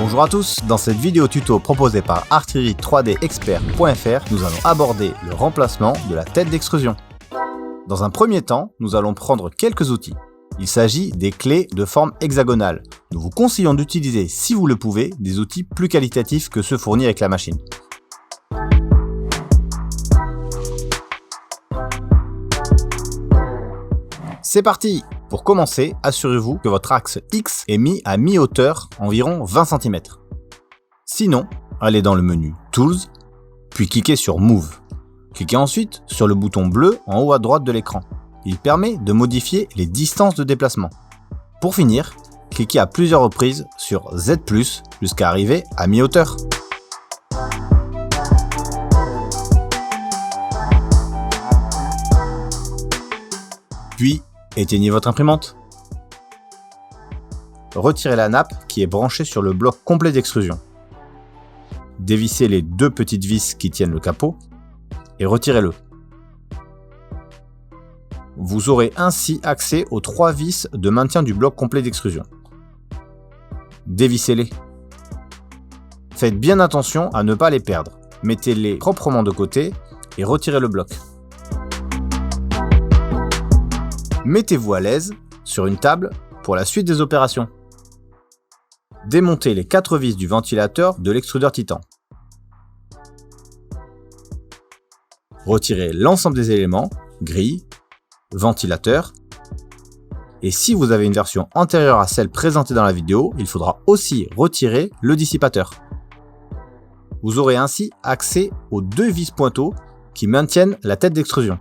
Bonjour à tous, dans cette vidéo tuto proposée par artillerie3dexpert.fr, nous allons aborder le remplacement de la tête d'extrusion. Dans un premier temps, nous allons prendre quelques outils. Il s'agit des clés de forme hexagonale. Nous vous conseillons d'utiliser, si vous le pouvez, des outils plus qualitatifs que ceux fournis avec la machine. C'est parti! Pour commencer, assurez-vous que votre axe X est mis à mi-hauteur, environ 20 cm. Sinon, allez dans le menu Tools, puis cliquez sur Move. Cliquez ensuite sur le bouton bleu en haut à droite de l'écran. Il permet de modifier les distances de déplacement. Pour finir, cliquez à plusieurs reprises sur Z+, jusqu'à arriver à mi-hauteur. Puis, éteignez votre imprimante. Retirez la nappe qui est branchée sur le bloc complet d'extrusion. Dévissez les deux petites vis qui tiennent le capot et retirez-le. Vous aurez ainsi accès aux 3 vis de maintien du bloc complet d'extrusion. Dévissez-les. Faites bien attention à ne pas les perdre. Mettez-les proprement de côté et retirez le bloc. Mettez-vous à l'aise sur une table pour la suite des opérations. Démontez les 4 vis du ventilateur de l'extrudeur Titan. Retirez l'ensemble des éléments, grille, ventilateur. Et si vous avez une version antérieure à celle présentée dans la vidéo, il faudra aussi retirer le dissipateur. Vous aurez ainsi accès aux 2 vis pointeaux qui maintiennent la tête d'extrusion.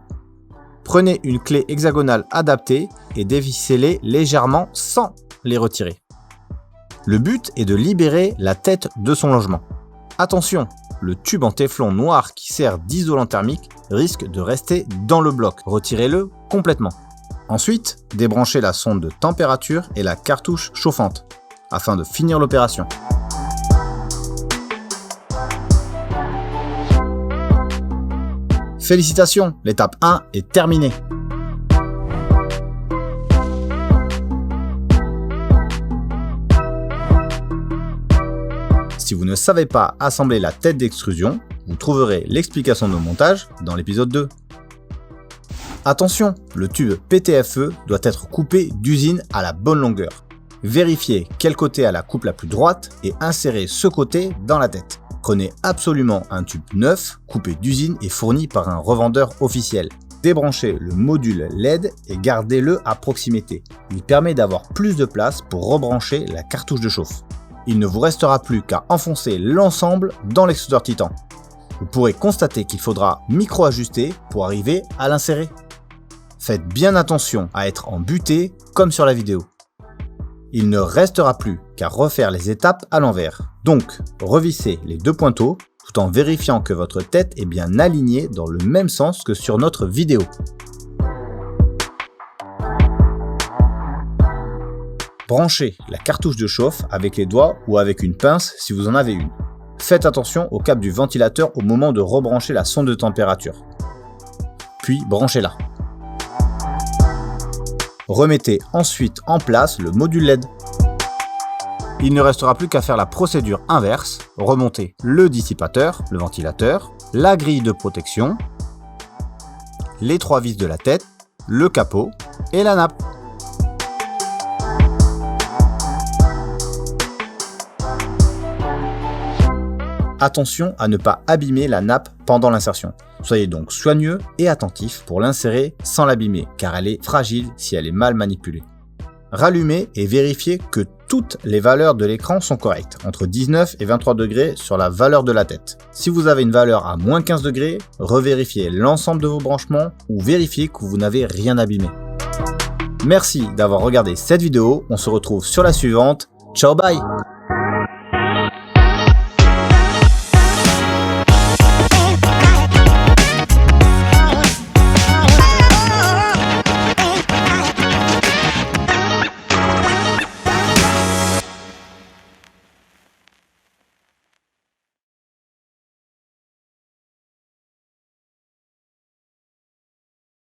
Prenez une clé hexagonale adaptée et dévissez-les légèrement sans les retirer. Le but est de libérer la tête de son logement. Attention, le tube en téflon noir qui sert d'isolant thermique risque de rester dans le bloc. Retirez-le complètement. Ensuite, débranchez la sonde de température et la cartouche chauffante afin de finir l'opération. Félicitations, l'étape 1 est terminée. Si vous ne savez pas assembler la tête d'extrusion, vous trouverez l'explication de montage dans l'épisode 2. Attention, le tube PTFE doit être coupé d'usine à la bonne longueur. Vérifiez quel côté a la coupe la plus droite et insérez ce côté dans la tête. Prenez absolument un tube neuf, coupé d'usine et fourni par un revendeur officiel. Débranchez le module LED et gardez-le à proximité. Il permet d'avoir plus de place pour rebrancher la cartouche de chauffe. Il ne vous restera plus qu'à enfoncer l'ensemble dans l'extrudeur Titan. Vous pourrez constater qu'il faudra micro-ajuster pour arriver à l'insérer. Faites bien attention à être en butée comme sur la vidéo. Il ne restera plus qu'à refaire les étapes à l'envers. Donc, revissez les 2 pointeaux tout en vérifiant que votre tête est bien alignée dans le même sens que sur notre vidéo. Branchez la cartouche de chauffe avec les doigts ou avec une pince si vous en avez une. Faites attention au câble du ventilateur au moment de rebrancher la sonde de température. Puis branchez-la. Remettez ensuite en place le module LED. Il ne restera plus qu'à faire la procédure inverse, remonter le dissipateur, le ventilateur, la grille de protection, les 3 vis de la tête, le capot et la nappe. Attention à ne pas abîmer la nappe pendant l'insertion. Soyez donc soigneux et attentif pour l'insérer sans l'abîmer, car elle est fragile si elle est mal manipulée. Rallumez et vérifiez que toutes les valeurs de l'écran sont correctes, entre 19 et 23 degrés sur la valeur de la tête. Si vous avez une valeur à moins 15 degrés, revérifiez l'ensemble de vos branchements ou vérifiez que vous n'avez rien abîmé. Merci d'avoir regardé cette vidéo, on se retrouve sur la suivante. Ciao, bye!